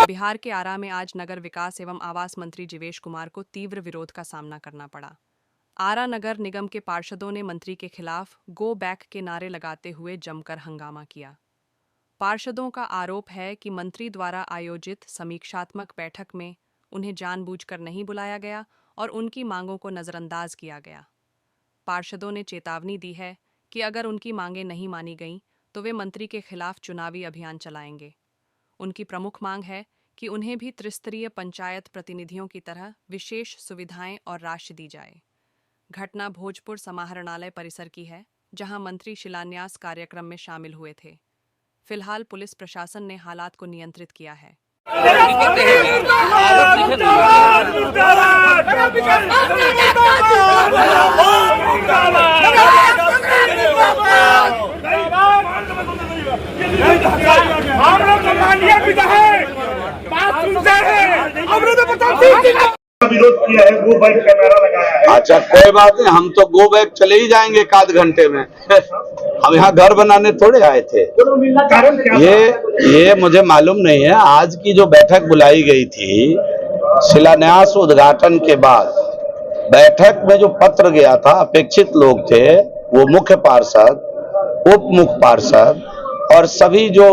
बिहार के आरा में आज नगर विकास एवं आवास मंत्री जीवेश कुमार को तीव्र विरोध का सामना करना पड़ा। आरा नगर निगम के पार्षदों ने मंत्री के खिलाफ गो बैक के नारे लगाते हुए जमकर हंगामा किया। पार्षदों का आरोप है कि मंत्री द्वारा आयोजित समीक्षात्मक बैठक में उन्हें जानबूझकर नहीं बुलाया गया और उनकी मांगों को नजरअंदाज किया गया। पार्षदों ने चेतावनी दी है कि अगर उनकी मांगें नहीं मानी गईं तो वे मंत्री के खिलाफ चुनावी अभियान चलाएंगे। उनकी प्रमुख मांग है कि उन्हें भी त्रिस्तरीय पंचायत प्रतिनिधियों की तरह विशेष सुविधाएं और राशि दी जाए। घटना भोजपुर समाहरणालय परिसर की है, जहां मंत्री शिलान्यास कार्यक्रम में शामिल हुए थे। फिलहाल पुलिस प्रशासन ने हालात को नियंत्रित किया है। विरोध किया है, गो बैक का नारा लगाया है। अच्छा, कोई बात नहीं, हम तो गो बैक चले ही जाएंगे एक आध घंटे में। हम यहाँ घर बनाने थोड़े आए थे। कारण क्या ये मुझे मालूम नहीं है। आज की जो बैठक बुलाई गई थी, शिलान्यास उद्घाटन के बाद बैठक में जो पत्र गया था, अपेक्षित लोग थे वो मुख्य पार्षद, उप मुख्य पार्षद और सभी जो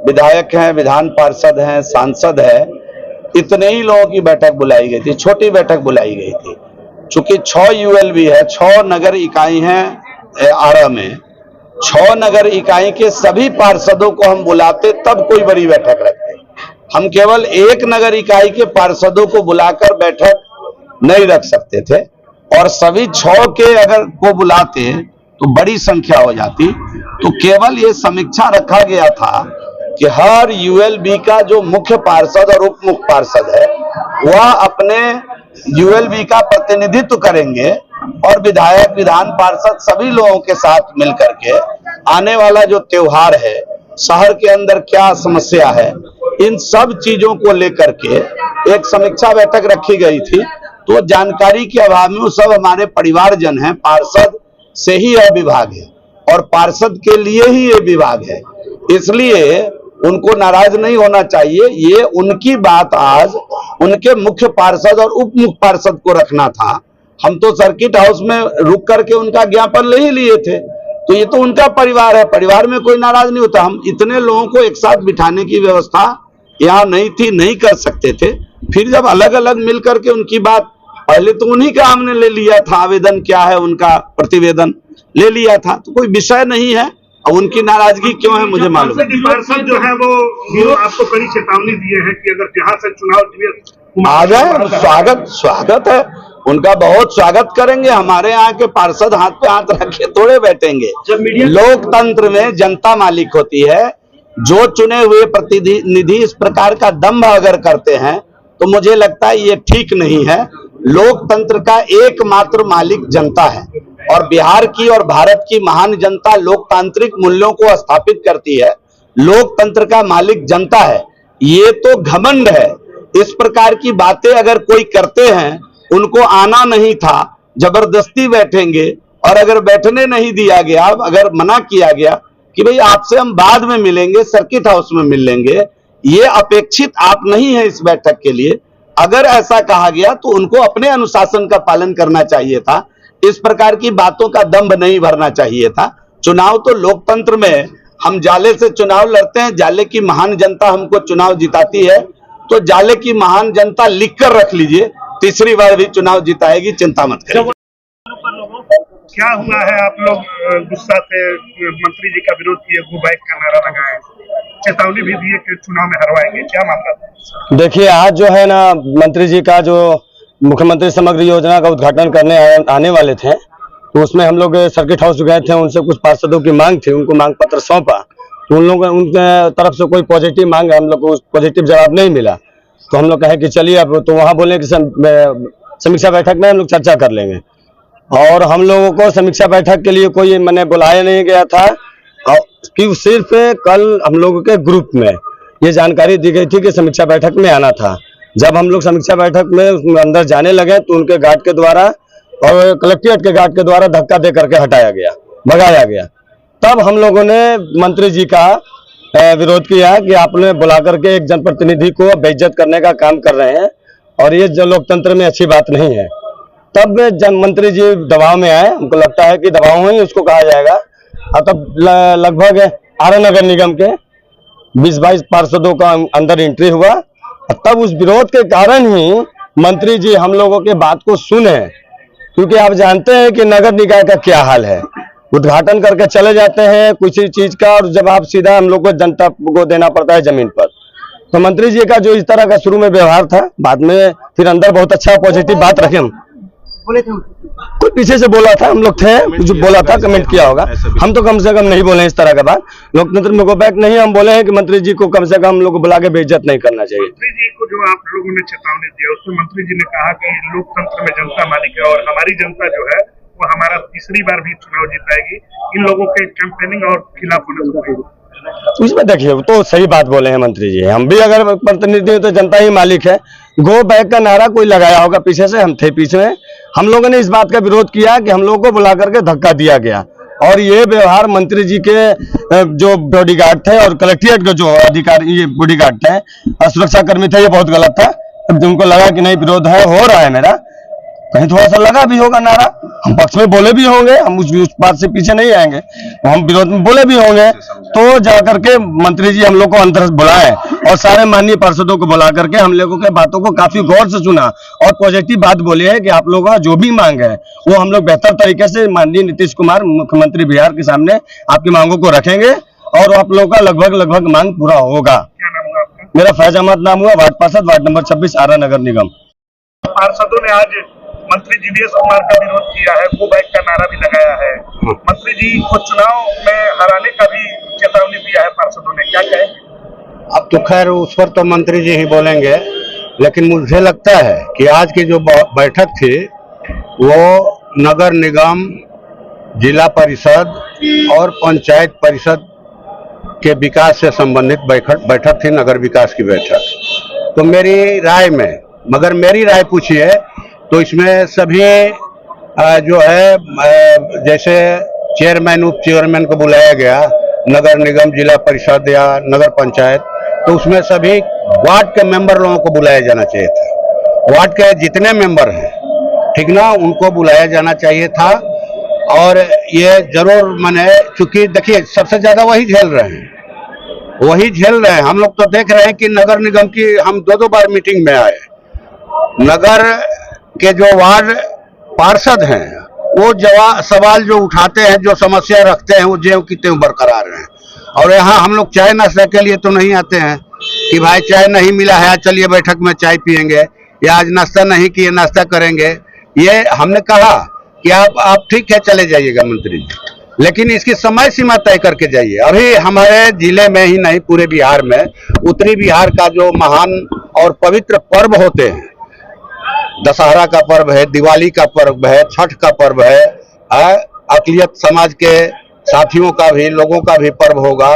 विधायक हैं, विधान पार्षद हैं, सांसद हैं, इतने ही लोगों की बैठक बुलाई गई थी। छोटी बैठक बुलाई गई थी। चूंकि 6 यूएलबी है, 6 नगर इकाई हैं आरा में, 6 नगर इकाई के सभी पार्षदों को हम बुलाते तब कोई बड़ी बैठक रखते। हम केवल एक नगर इकाई के पार्षदों को बुलाकर बैठक नहीं रख सकते थे और सभी 6 के अगर को बुलाते तो बड़ी संख्या हो जाती। तो केवल ये समीक्षा रखा गया था कि हर यूएलबी का जो मुख्य पार्षद और उप मुख्य पार्षद है वह अपने यूएलबी का प्रतिनिधित्व करेंगे और विधायक, विधान पार्षद सभी लोगों के साथ मिलकर के आने वाला जो त्योहार है, शहर के अंदर क्या समस्या है, इन सब चीजों को लेकर के एक समीक्षा बैठक रखी गई थी। तो जानकारी के अभाव में वो सब हमारे परिवारजन हैं। पार्षद से ही यह विभाग है और पार्षद के लिए ही ये विभाग है, इसलिए उनको नाराज नहीं होना चाहिए। ये उनकी बात आज उनके मुख्य पार्षद और उप मुख्य पार्षद को रखना था। हम तो सर्किट हाउस में रुक करके उनका ज्ञापन ले ही लिए थे। तो ये तो उनका परिवार है, परिवार में कोई नाराज नहीं होता। हम इतने लोगों को एक साथ बिठाने की व्यवस्था यहाँ नहीं थी, नहीं कर सकते थे। फिर जब अलग अलग मिल करके उनकी बात, पहले तो उन्हीं का हमने ले लिया था, आवेदन क्या है उनका, प्रतिवेदन ले लिया था, तो कोई विषय नहीं है। अब उनकी नाराजगी क्यों है मुझे मालूम है। पार्षद जो है वो आपको कड़ी चेतावनी दिए हैं कि अगर जहां से चुनाव आ जाए, स्वागत है उनका, बहुत स्वागत करेंगे। हमारे यहाँ के पार्षद हाथ पे हाथ रखे थोड़े बैठेंगे। लोकतंत्र में जनता मालिक होती है। जो चुने हुए प्रतिनिधि इस प्रकार का दंभ अगर करते हैं तो मुझे लगता है ये ठीक नहीं है। लोकतंत्र का एकमात्र मालिक जनता है और बिहार की और भारत की महान जनता लोकतांत्रिक मूल्यों को स्थापित करती है। लोकतंत्र का मालिक जनता है, ये तो घमंड है। इस प्रकार की बातें अगर कोई करते हैं, उनको आना नहीं था, जबरदस्ती बैठेंगे और अगर बैठने नहीं दिया गया, अगर मना किया गया कि भाई आपसे हम बाद में मिलेंगे, सर्किट हाउस में मिल लेंगे, ये अपेक्षित आप नहीं है इस बैठक के लिए। अगर ऐसा कहा गया तो उनको अपने अनुशासन का पालन करना चाहिए था। इस प्रकार की बातों का दंभ नहीं भरना चाहिए था। चुनाव तो लोकतंत्र में हम जाले से चुनाव लड़ते हैं, जाले की महान जनता हमको चुनाव जिताती है, तो जाले की महान जनता लिखकर रख लीजिए, तीसरी बार भी चुनाव जिताएगी, चिंता मत करिए। क्या हुआ है, आप लोग गुस्सा से मंत्री जी का विरोध किए, गो बैक का नारा लगाए, चेतावनी भी दिए कि चुनाव में हरवाएंगे, क्या मामला? देखिए, आज जो है ना, मंत्री जी का जो मुख्यमंत्री समग्र योजना का उद्घाटन करने आने वाले थे, तो उसमें हम लोग सर्किट हाउस गए थे। उनसे कुछ पार्षदों की मांग थी, उनको मांग पत्र सौंपा, तो उन लोगों उनके तरफ से कोई पॉजिटिव मांग है, हम लोग को पॉजिटिव जवाब नहीं मिला। तो हम लोग कहे कि चलिए अब तो वहाँ बोले कि समीक्षा बैठक में हम लोग चर्चा कर लेंगे। और हम लोगों को समीक्षा बैठक के लिए कोई मैंने बुलाया नहीं गया था। और कि सिर्फ कल हम लोगों के ग्रुप में ये जानकारी दी गई थी कि समीक्षा बैठक में आना था। जब हम लोग समीक्षा बैठक में अंदर जाने लगे तो उनके गार्ड के द्वारा और कलेक्ट्रेट के गार्ड के द्वारा धक्का दे करके हटाया गया, भगाया गया। तब हम लोगों ने मंत्री जी का विरोध किया कि आपने बुला करके एक जनप्रतिनिधि को बेइज्जत करने का काम कर रहे हैं और ये जो लोकतंत्र में अच्छी बात नहीं है। तब मंत्री जी दबाव में आए, हमको लगता है कि दबाव ही उसको कहा जाएगा। और तब लगभग आरा नगर निगम के 20-22 पार्षदों का अंदर एंट्री हुआ। तब उस विरोध के कारण ही मंत्री जी हम लोगों के बात को सुने, क्योंकि आप जानते हैं कि नगर निकाय का क्या हाल है, उद्घाटन करके चले जाते हैं किसी चीज का, और जब आप सीधा हम लोग को जनता को देना पड़ता है जमीन पर। तो मंत्री जी का जो इस तरह का शुरू में व्यवहार था, बाद में फिर अंदर बहुत अच्छा पॉजिटिव बात रखे। हम बोले थे कोई पीछे से बोला था, हम लोग थे जो बोला था, कमेंट किया होगा। हम तो कम से कम नहीं बोले इस तरह का बात। लोकतंत्र में गो बैक नहीं, हम बोले हैं कि मंत्री जी को कम से कम हम लोग को बुला के बेइज्जत नहीं करना चाहिए। मंत्री जी को जो आप लोगों ने चेतावनी दिया, उसमें मंत्री जी ने कहा कि लोकतंत्र में जनता मालिक है और हमारी जनता जो है वो हमारा तीसरी बार भी चुनाव जीताएगी, इन लोगों के कैंपेनिंग और खिलाफ होना चाहिए। तो इसमें देखिए, तो सही बात बोले हैं मंत्री जी। हम भी अगर प्रतिनिधि हैं तो जनता ही मालिक है। गो बैक का नारा कोई लगाया होगा पीछे से, हम थे पीछे में। हम लोगों ने इस बात का विरोध किया कि हम लोगों को बुला करके धक्का दिया गया, और ये व्यवहार मंत्री जी के जो बॉडीगार्ड थे और कलेक्ट्रेट के जो अधिकारी, ये बॉडीगार्ड थे, सुरक्षा कर्मी थे, ये बहुत गलत था। अब उनको लगा कि नहीं विरोध है, हो रहा है मेरा, कहीं थोड़ा सा लगा भी होगा नारा, हम पक्ष में बोले भी होंगे, हम उस बात से पीछे नहीं आएंगे, हम विरोध में बोले भी होंगे। तो जाकर के मंत्री जी हम लोग को अंदर बुलाए और सारे माननीय पार्षदों को बुला करके हम लोगों के बातों को काफी गौर से सुना और पॉजिटिव बात बोली है कि आप लोगों का जो भी मांग है वो हम लोग बेहतर तरीके से माननीय नीतीश कुमार मुख्यमंत्री बिहार के सामने आपकी मांगों को रखेंगे और आप लोगों का लगभग मांग पूरा होगा। क्या नाम हुआ आपका? मेरा फैज अहमद नाम हुआ, वार्ड पार्षद, वार्ड नंबर 26, आरा नगर निगम। पार्षदों ने आज मंत्री जीवेश कुमार का विरोध किया है, गो बैक का नारा भी लगाया है। मंत्री जी को चुनाव में हराने का भी चेतावनी दिया है पार्षदों ने, क्या कहें? अब तो खैर उस पर तो मंत्री जी ही बोलेंगे, लेकिन मुझे लगता है कि आज की जो बैठक थी वो नगर निगम, जिला परिषद और पंचायत परिषद के विकास से संबंधित बैठक थी, नगर विकास की बैठक। तो मेरी राय में, मगर मेरी राय पूछिए तो इसमें सभी जो है जैसे चेयरमैन, उप चेयरमैन को बुलाया गया, नगर निगम, जिला परिषद या नगर पंचायत, तो उसमें सभी वार्ड के मेंबर लोगों को बुलाया जाना चाहिए था। वार्ड के जितने मेंबर हैं, ठीक ना, उनको बुलाया जाना चाहिए था। और ये जरूर मैंने, चूंकि देखिए सबसे ज्यादा वही झेल रहे हैं। हम लोग तो देख रहे हैं कि नगर निगम की हम 2-2 बार मीटिंग में आए, नगर के जो वार्ड पार्षद हैं वो सवाल जो उठाते हैं, जो समस्या रखते हैं, वो ज्यों की त्यों बरकरार हैं। और यहाँ हम लोग चाय नाश्ता के लिए तो नहीं आते हैं कि भाई चाय नहीं मिला है, चलिए बैठक में चाय पियेंगे, या आज नाश्ता नहीं किए नाश्ता करेंगे। ये हमने कहा कि आप ठीक है चले जाइएगा मंत्री जी, लेकिन इसकी समय सीमा तय करके जाइए। अभी हमारे जिले में ही नहीं, पूरे बिहार में, उत्तरी बिहार का जो महान और पवित्र पर्व होते हैं, दशहरा का पर्व है, दिवाली का पर्व है, छठ का पर्व है, अक़लियत समाज के साथियों का भी, लोगों का भी पर्व होगा।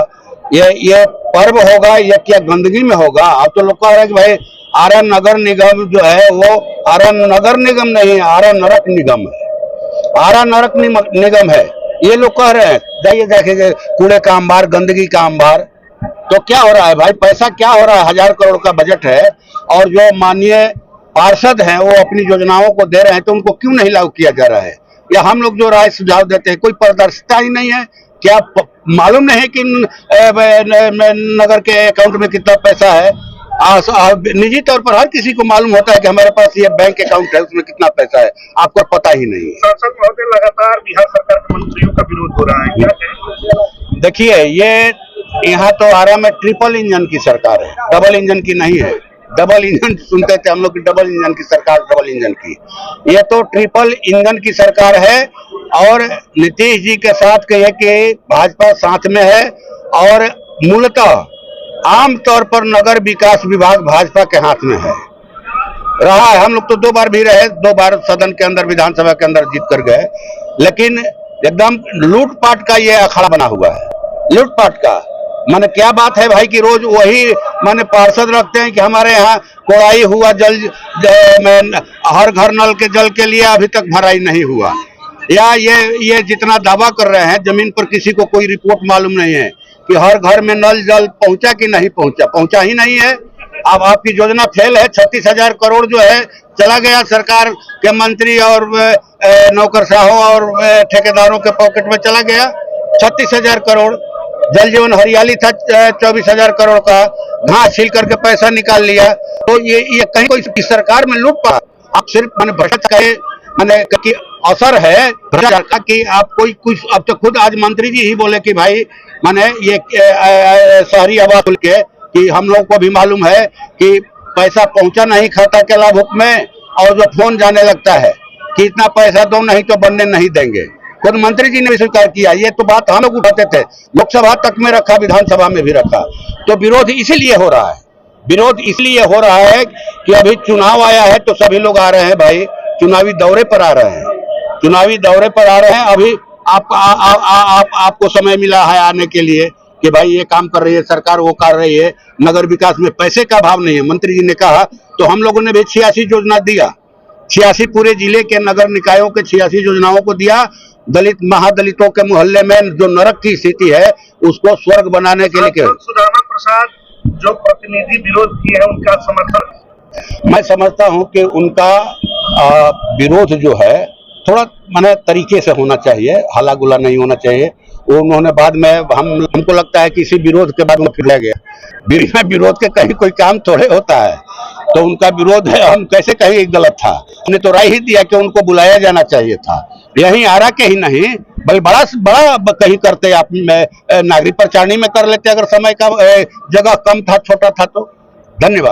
ये पर्व होगा, ये क्या गंदगी में होगा? आप तो लोग कह रहे हैं कि भाई आरा नगर निगम जो है वो आरा नगर निगम नहीं, आरा नरक निगम है, आरा नरक निगम है, ये लोग कह रहे हैं। जाइए देखेंगे कूड़े का अंबार, गंदगी का अंबार। तो क्या हो रहा है भाई, पैसा क्या हो रहा है? 1000 करोड़ का बजट है और जो माननीय पार्षद हैं वो अपनी योजनाओं को दे रहे हैं, तो उनको क्यों नहीं लागू किया जा रहा है? या हम लोग जो राय सुझाव देते हैं कोई पारदर्शिता ही नहीं है? क्या मालूम नहीं है कि नगर के अकाउंट में कितना पैसा है? निजी तौर पर हर किसी को मालूम होता है कि हमारे पास ये बैंक अकाउंट है, उसमें कितना पैसा है, आपको पता ही नहीं है। सांसद महोदय, लगातार बिहार सरकार के मंत्रियों का विरोध हो रहा है, क्या कहें? देखिए, ये यहाँ तो आरा में ट्रिपल इंजन की सरकार है, डबल इंजन की नहीं है। डबल इंजन सुनते थे हम लोग की, डबल इंजन की सरकार, डबल इंजन की। ये तो ट्रिपल इंजन की सरकार है। और नीतीश जी के साथ कहिए कि भाजपा साथ में है, और मूलतः आम तौर पर नगर विकास विभाग भाजपा के हाथ में है, रहा है। हम लोग तो 2 बार भी रहे, 2 बार सदन के अंदर, विधानसभा के अंदर जीत कर गए, लेकिन एकदम लूटपाट का ये अखाड़ा बना हुआ है। लूटपाट का। माने क्या बात है भाई कि रोज वही माने पार्षद रखते हैं कि हमारे यहाँ कोड़ाई हुआ हर घर नल के जल के लिए अभी तक भराई नहीं हुआ, या ये जितना दावा कर रहे हैं जमीन पर किसी को कोई रिपोर्ट मालूम नहीं है कि हर घर में नल जल पहुंचा कि नहीं पहुंचा, पहुंचा ही नहीं है। अब आपकी योजना फेल है। 36,000 करोड़ जो है चला गया सरकार के मंत्री और नौकरशाहों और ठेकेदारों के पॉकेट में चला गया। 36,000 करोड़। जल जीवन हरियाली था 24,000 करोड़ का, घास छील करके पैसा निकाल लिया। तो ये कहीं कोई सरकार में लूट पड़ा। आप सिर्फ मैंने भ्रष्टाचार मैंने कि असर है भ्रष्टाचार का कि आप कोई कुछ। अब तो खुद आज मंत्री जी ही बोले कि भाई मैंने ये शहरी आवास खुल के कि हम लोगों को भी मालूम है कि पैसा पहुंचा नहीं खाता के लाभुक में, और जो फोन जाने लगता है कि इतना पैसा दो नहीं तो बनने नहीं देंगे। खुद मंत्री जी ने भी स्वीकार किया। ये तो बात हम लोग उठाते थे, लोकसभा तक में रखा, विधानसभा में भी रखा। तो विरोध इसीलिए हो रहा है, विरोध इसलिए हो रहा है कि अभी चुनाव आया है तो सभी लोग आ रहे हैं भाई, चुनावी दौरे पर आ रहे हैं, चुनावी दौरे पर आ रहे हैं। अभी आपको समय मिला है आने के लिए कि भाई ये काम कर रही है सरकार, वो कर रही है। नगर विकास में पैसे का अभाव नहीं है, मंत्री जी ने कहा। तो हम लोगों ने भी 86 योजना दिया, 86 पूरे जिले के नगर निकायों के 86 योजनाओं को दिया। दलित महादलितों के मोहल्ले में जो नरक की स्थिति है उसको स्वर्ग बनाने के लिए। सुदामा प्रसाद जो प्रतिनिधि विरोध किए हैं उनका समर्थन मैं समझता हूं कि उनका विरोध जो है थोड़ा माने तरीके से होना चाहिए, हल्ला गुल्ला नहीं होना चाहिए। वो उन्होंने बाद में हमको लगता है कि इसी विरोध के बाद में फिर ले गया। विरोध के कहीं कोई काम थोड़े होता है, तो उनका विरोध है हम कैसे कहीं गलत था। हमने तो राय ही दिया कि उनको बुलाया जाना चाहिए था, यहीं आरा के ही नहीं बल्कि बड़ा कहीं करते आप नागरिक प्रचारणी में कर लेते अगर समय का जगह कम था, छोटा था तो। धन्यवाद।